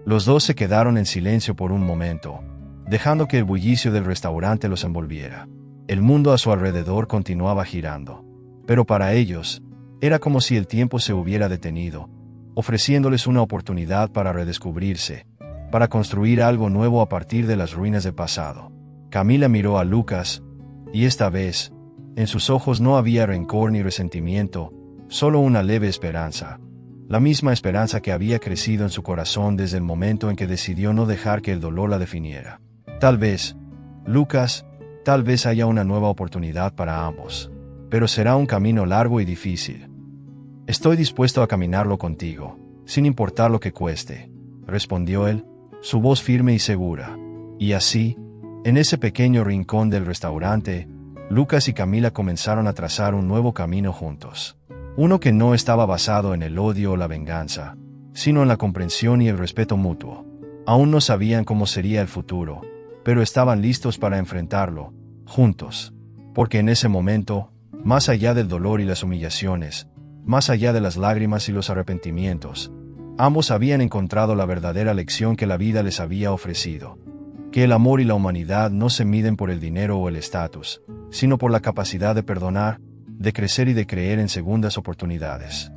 Los dos se quedaron en silencio por un momento, dejando que el bullicio del restaurante los envolviera. El mundo a su alrededor continuaba girando, pero para ellos, era como si el tiempo se hubiera detenido, ofreciéndoles una oportunidad para redescubrirse, para construir algo nuevo a partir de las ruinas del pasado. Camila miró a Lucas, y esta vez, en sus ojos no había rencor ni resentimiento, solo una leve esperanza. La misma esperanza que había crecido en su corazón desde el momento en que decidió no dejar que el dolor la definiera. Tal vez, Lucas, tal vez haya una nueva oportunidad para ambos, pero será un camino largo y difícil. Estoy dispuesto a caminarlo contigo, sin importar lo que cueste, respondió él, su voz firme y segura. Y así, en ese pequeño rincón del restaurante, Lucas y Camila comenzaron a trazar un nuevo camino juntos. Uno que no estaba basado en el odio o la venganza, sino en la comprensión y el respeto mutuo. Aún no sabían cómo sería el futuro, pero estaban listos para enfrentarlo, juntos. Porque en ese momento, más allá del dolor y las humillaciones, más allá de las lágrimas y los arrepentimientos, ambos habían encontrado la verdadera lección que la vida les había ofrecido. Que el amor y la humanidad no se miden por el dinero o el estatus, sino por la capacidad de perdonar, de crecer y de creer en segundas oportunidades.